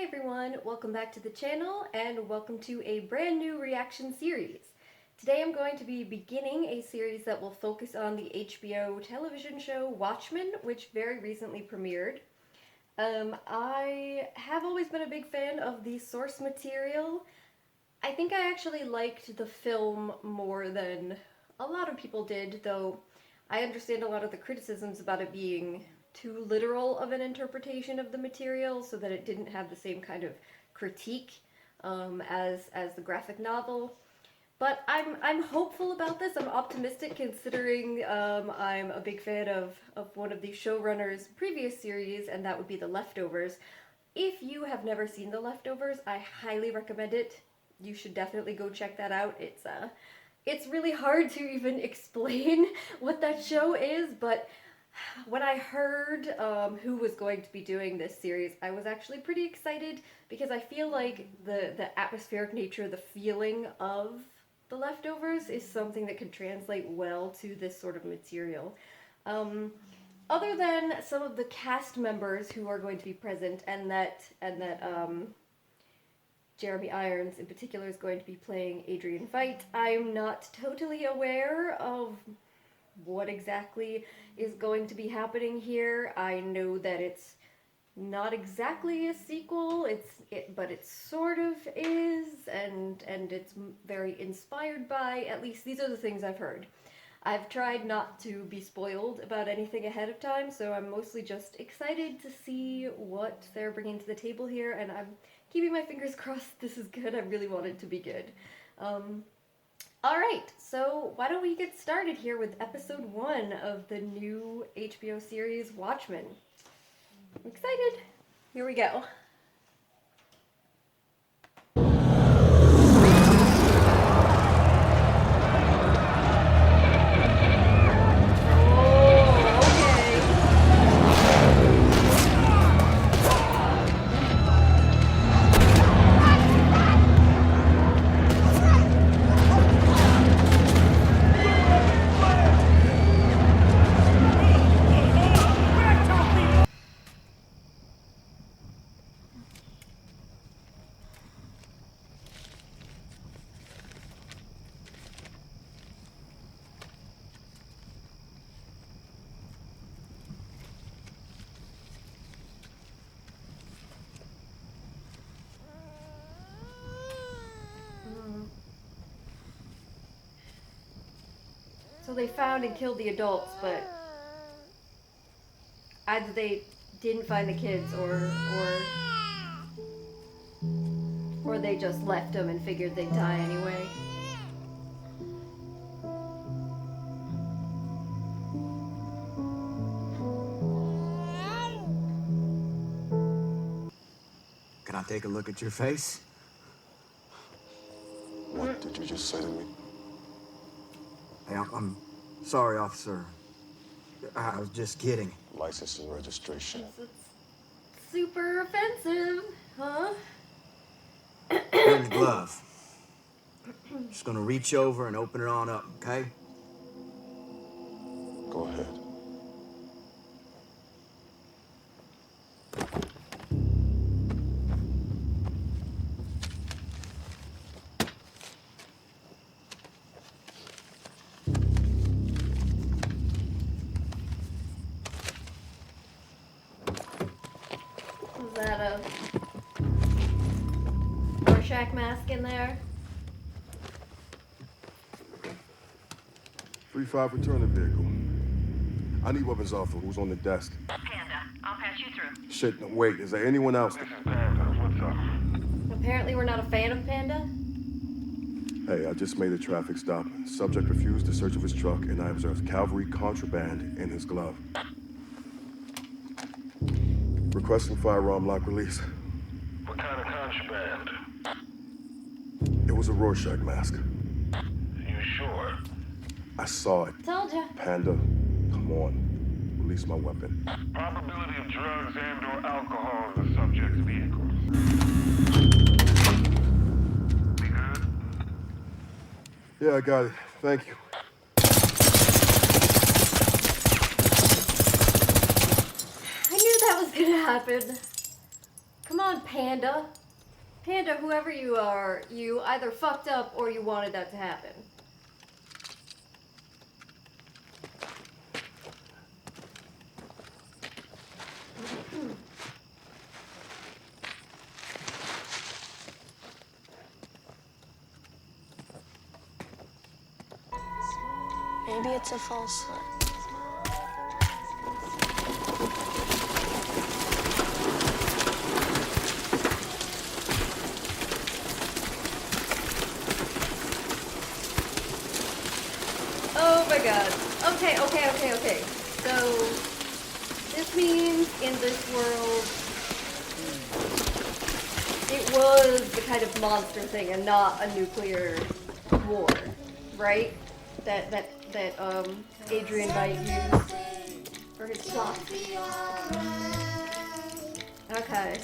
everyone, welcome back to the channel and welcome to a brand new reaction series. Today I'm going to be beginning a series that will focus on the HBO television show Watchmen, which very recently premiered. I have always been a big fan of the source material. I think I actually liked the film more than a lot of people did, though I understand a lot of the criticisms about it being too literal of an interpretation of the material, so that it didn't have the same kind of critique as the graphic novel. But I'm hopeful about this. I'm optimistic considering I'm a big fan of one of the showrunners' previous series, and that would be The Leftovers. If you have never seen The Leftovers, I highly recommend it. You should definitely go check that out. It's really hard to even explain what that show is, but when I heard who was going to be doing this series, I was actually pretty excited because I feel like the atmospheric nature, the feeling of The Leftovers is something that could translate well to this sort of material. Other than some of the cast members who are going to be present, and that Jeremy Irons in particular is going to be playing Adrian Veidt, I'm not totally aware of what exactly is going to be happening here. I know that it's not exactly a sequel, but it sort of is, and it's very inspired by, at least these are the things I've heard. I've tried not to be spoiled about anything ahead of time, so I'm mostly just excited to see what they're bringing to the table here, and I'm keeping my fingers crossed this is good. I really want it to be good. Alright, so why don't we get started here with episode 1 of the new HBO series Watchmen. I'm excited. Here we go. So they found and killed the adults, but either they didn't find the kids, or they just left them and figured they'd die anyway. Can I take a look at your face? What did you just say to me? Hey, I'm sorry, officer. I was just kidding. License and registration. It's super offensive, huh? Here in the glove. Just gonna reach over and open it on up, okay? Go ahead. Is that a Rorschach mask in there? 3-5 returning vehicle. I need weapons officer who's on the desk. Panda, I'll pass you through. Shit, no, wait, is there anyone else? This is Panda. What's up? Apparently we're not a fan of Panda. Hey, I just made a traffic stop. Subject refused the search of his truck, and I observed cavalry contraband in his glove. Requesting firearm lock release. What kind of contraband? It was a Rorschach mask. You sure? I saw it. Told ya. Panda, come on. Release my weapon. Probability of drugs and or alcohol in the subject's vehicle. We good? Yeah, I got it. Thank you. I knew that was gonna happen. Come on, Panda. Panda, whoever you are, you either fucked up or you wanted that to happen. Maybe it's a false sign. Oh my god. Okay. So, this means in this world, it was the kind of monster thing and not a nuclear war, right? That Adrian might use for his plot. Okay.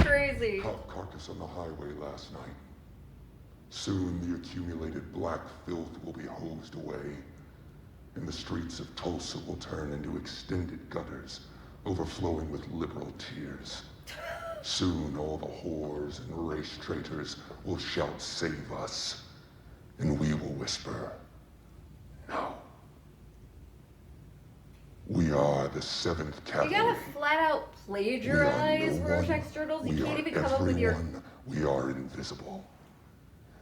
Crazy. Cop carcass on the highway last night. Soon the accumulated black filth will be hosed away, and the streets of Tulsa will turn into extended gutters, overflowing with liberal tears. Soon all the whores and race traitors will shout, "Save us," and we will whisper, "No. We are the 7th You Cavalry. gotta flat out plagiarize We are no Rorschach one. Turtles. We You can't are even come up with your. everyone. We are invisible.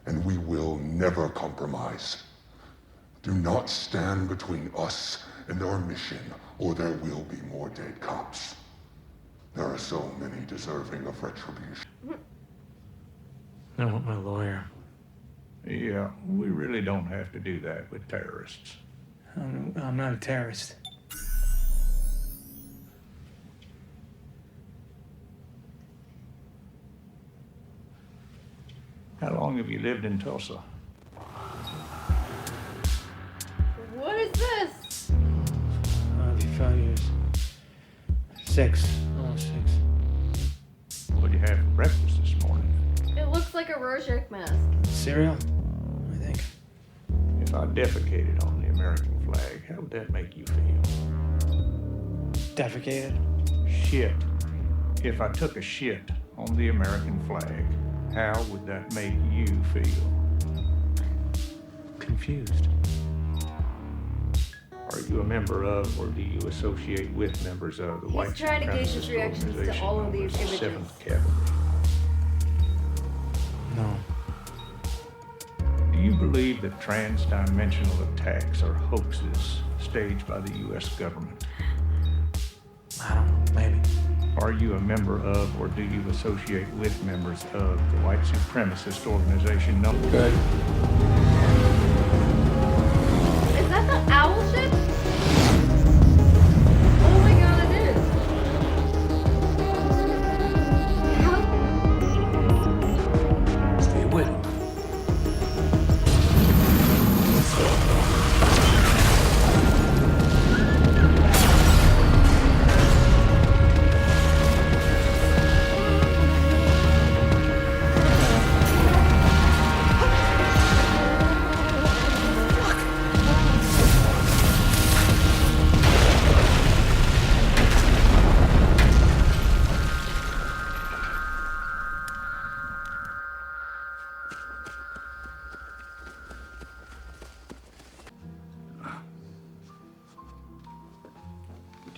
And we will never compromise. Do not stand between us and our mission, or there will be more dead cops. There are so many deserving of retribution. I want my lawyer. Yeah, we really don't have to do that with terrorists. I'm not a terrorist. How long have you lived in Tulsa? What is this? 5 years. 6. Almost 6. What'd you have for breakfast this morning? It looks like a Rorschach mask. Cereal, I think. If I defecated on the American flag, how would that make you feel? Defecated? Shit. If I took a shit on the American flag, how would that make you feel? Confused. Are you a member of, or do you associate with members of the He's white trying to gauge his supremacist reactions to organization all of known these as the images. 7th Cavalry? No. Do you believe that trans-dimensional attacks are hoaxes staged by the U.S. government? I don't know. Maybe. Are you a member of, or do you associate with members of the white supremacist organization known? Good. Is that the owl ship? Oh my god, it is. How? Stay with him.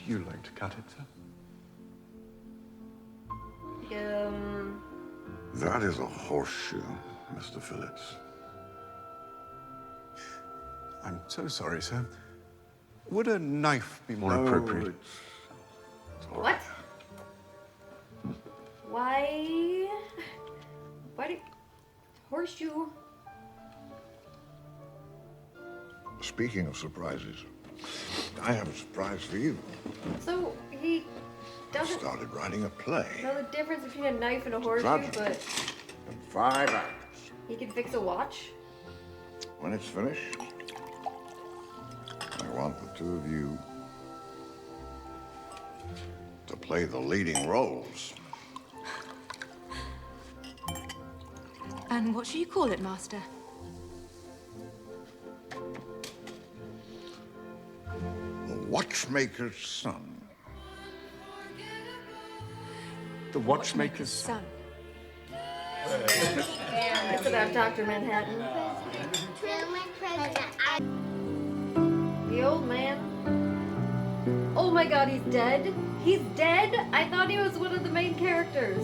you like to cut it, sir? That is a horseshoe, Mr. Phillips. I'm so sorry, sir. Would a knife be more appropriate? It's all What? Why? Why do horseshoe? Speaking of surprises, I have a surprise for you. So he I doesn't started writing a play. know the difference between a knife and a horseshoe, tragedy. but In 5 acts. he can fix a watch. When it's finished, I want the two of you to play the leading roles. And what should you call it, Master? The Watchmaker's Son. The watchmaker's Son. It's about Dr. Manhattan. The old man. Oh my god, he's dead? He's dead? I thought he was one of the main characters.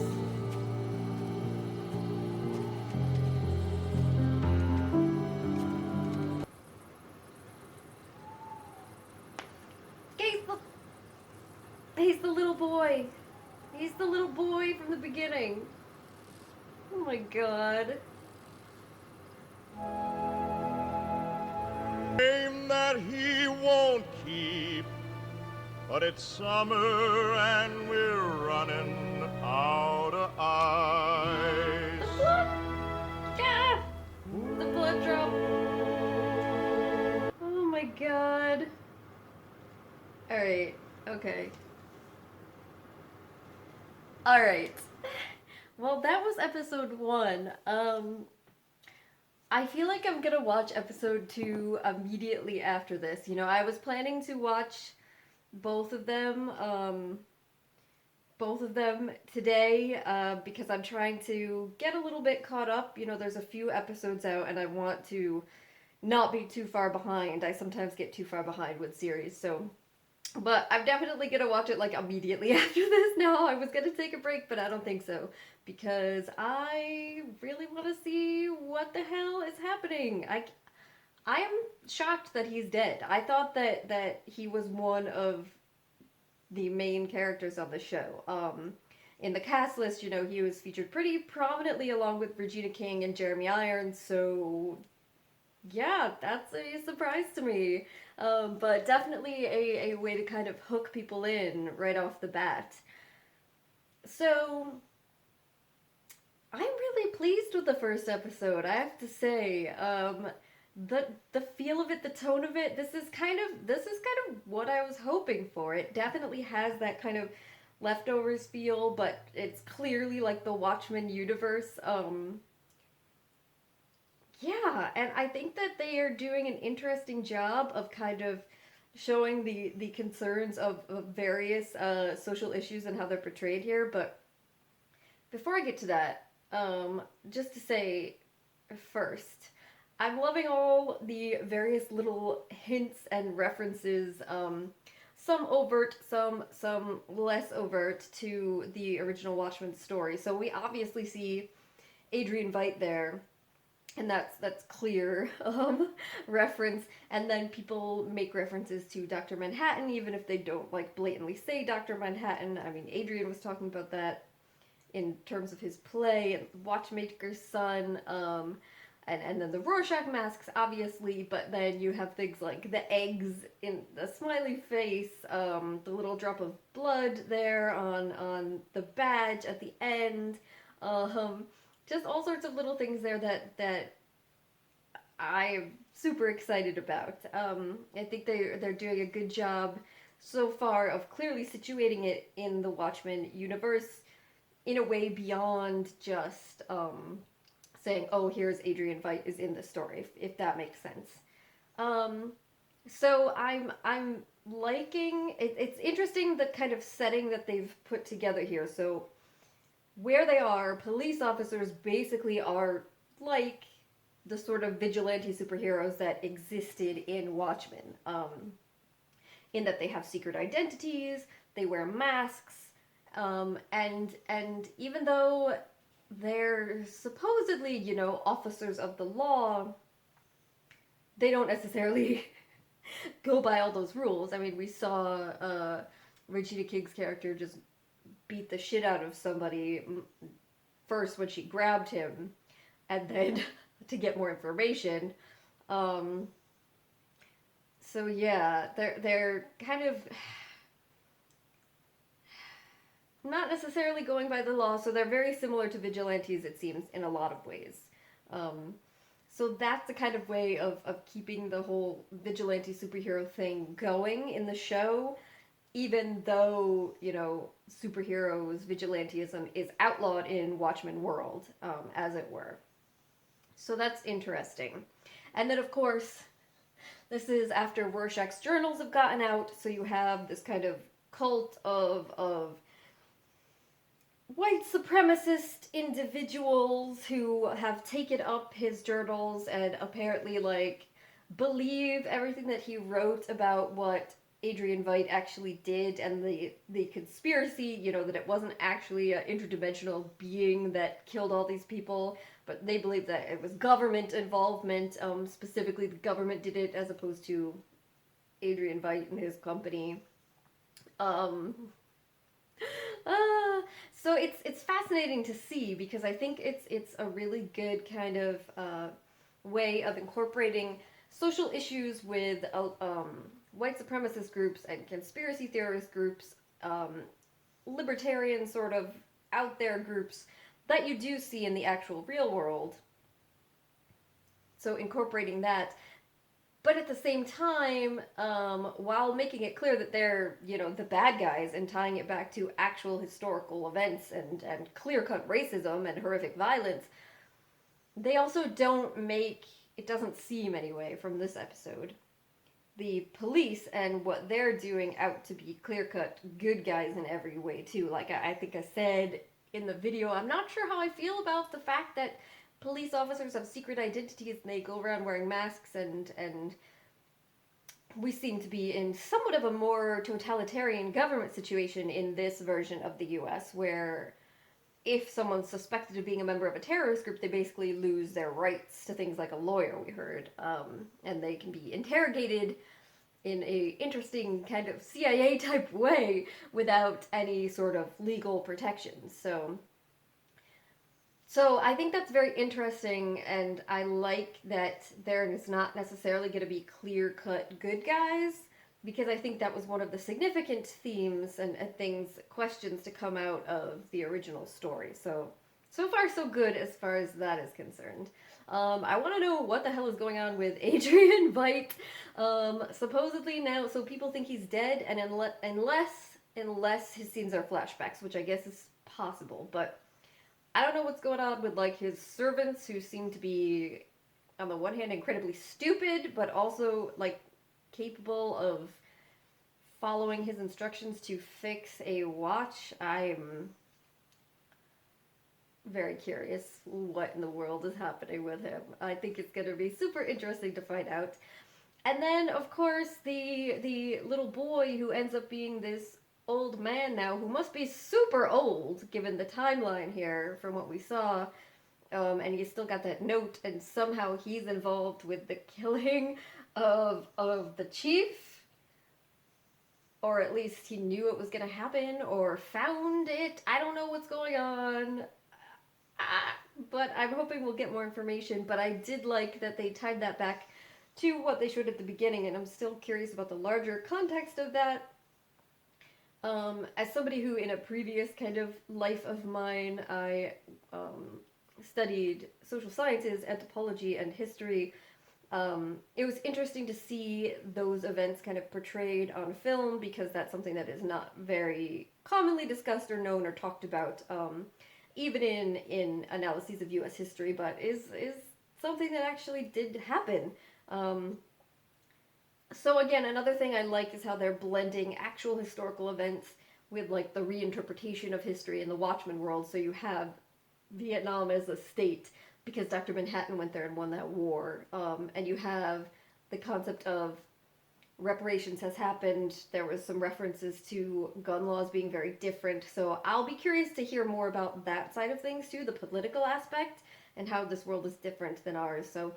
He's the little boy. He's the little boy from the beginning. Oh my god. Name that he won't keep, but it's summer and we're running out of ice. Ah! The blood drop. Oh my god. Alright, okay. Alright. Well, that was episode 1. I feel like I'm gonna watch episode 2 immediately after this. You know, I was planning to watch both of them today, because I'm trying to get a little bit caught up. You know, there's a few episodes out and I want to not be too far behind. I sometimes get too far behind with series, so... But I'm definitely gonna watch it, like, immediately after this now. I was gonna take a break, but I don't think so. Because I really want to see what the hell is happening. I am shocked that he's dead. I thought that he was one of the main characters on the show. In the cast list, you know, he was featured pretty prominently along with Regina King and Jeremy Irons, so... yeah, that's a surprise to me. But definitely a way to kind of hook people in right off the bat. So, I'm really pleased with the first episode, I have to say. The feel of it, the tone of it, this is kind of what I was hoping for. It definitely has that kind of Leftovers feel, but it's clearly like the Watchmen universe. Yeah, and I think that they are doing an interesting job of kind of showing the concerns of various social issues and how they're portrayed here. But before I get to that, just to say first, I'm loving all the various little hints and references, some overt, some less overt, to the original Watchmen story. So we obviously see Adrian Veidt there. And that's clear reference. And then people make references to Dr. Manhattan, even if they don't like blatantly say Dr. Manhattan. I mean, Adrian was talking about that in terms of his play, and Watchmaker's Son, and then the Rorschach masks, obviously. But then you have things like the eggs in the smiley face, the little drop of blood there on the badge at the end. Just all sorts of little things there that I'm super excited about. I think they're doing a good job so far of clearly situating it in the Watchmen universe in a way beyond just saying, oh, here's Adrian Veidt is in the story, if that makes sense. So I'm liking it. It's interesting the kind of setting that they've put together here. So where they are, police officers basically are like the sort of vigilante superheroes that existed in Watchmen. in that they have secret identities, they wear masks, and even though they're supposedly, you know, officers of the law, they don't necessarily go by all those rules. I mean, we saw Regina King's character just beat the shit out of somebody first when she grabbed him, and then to get more information. So yeah, they're kind of not necessarily going by the law, so they're very similar to vigilantes, it seems, in a lot of ways. So that's the kind of way of keeping the whole vigilante superhero thing going in the show, even though, you know, superheroes, vigilantism is outlawed in Watchmen world, as it were. So that's interesting. And then, of course, this is after Rorschach's journals have gotten out, so you have this kind of cult of white supremacist individuals who have taken up his journals and apparently, like, believe everything that he wrote about what Adrian Veidt actually did, and the conspiracy, you know, that it wasn't actually an interdimensional being that killed all these people, but they believe that it was government involvement, specifically the government did it as opposed to Adrian Veidt and his company. So it's fascinating to see, because I think it's a really good kind of way of incorporating social issues with white supremacist groups and conspiracy theorist groups, libertarian sort of out there groups that you do see in the actual real world. So incorporating that, but at the same time, while making it clear that they're, you know, the bad guys, and tying it back to actual historical events and clear-cut racism and horrific violence, they also don't make, it doesn't seem anyway from this episode, the police and what they're doing out to be clear-cut good guys in every way too. Like I think I said in the video, I'm not sure how I feel about the fact that police officers have secret identities and they go around wearing masks, and we seem to be in somewhat of a more totalitarian government situation in this version of the US, where if someone's suspected of being a member of a terrorist group, they basically lose their rights to things like a lawyer, we heard, and they can be interrogated in a interesting kind of CIA type way without any sort of legal protections. So I think that's very interesting, and I like that there is not necessarily going to be clear-cut good guys, because I think that was one of the significant themes and questions to come out of the original story. So far so good as far as that is concerned. I want to know what the hell is going on with Adrian Veidt. Supposedly now, so people think he's dead, and unless his scenes are flashbacks, which I guess is possible, but I don't know what's going on with, like, his servants, who seem to be, on the one hand, incredibly stupid, but also, like, capable of following his instructions to fix a watch. I'm very curious what in the world is happening with him. I think it's going to be super interesting to find out. And then, of course, the little boy who ends up being this old man now, who must be super old given the timeline here from what we saw, and he's still got that note, and somehow he's involved with the killing of the chief, or at least he knew it was going to happen or found it. I don't know what's going on, but I'm hoping we'll get more information. But I did like that they tied that back to what they showed at the beginning, and I'm still curious about the larger context of that. As somebody who, in a previous kind of life of mine, I studied social sciences, anthropology, and history, it was interesting to see those events kind of portrayed on film, because that's something that is not very commonly discussed or known or talked about, even in analyses of U.S. history, but is something that actually did happen. So again, another thing I like is how they're blending actual historical events with, like, the reinterpretation of history in the Watchmen world. So you have Vietnam as a state, because Dr. Manhattan went there and won that war. And you have the concept of reparations has happened. There was some references to gun laws being very different, so I'll be curious to hear more about that side of things too, the political aspect, and how this world is different than ours. So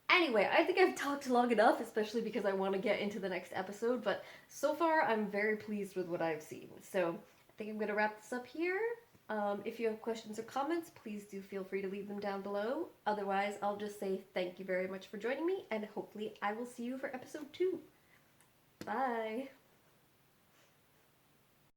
anyway, I think I've talked long enough, especially because I want to get into the next episode, but so far I'm very pleased with what I've seen. So I think I'm going to wrap this up here. If you have questions or comments, please do feel free to leave them down below. Otherwise, I'll just say thank you very much for joining me, and hopefully I will see you for episode 2. Bye!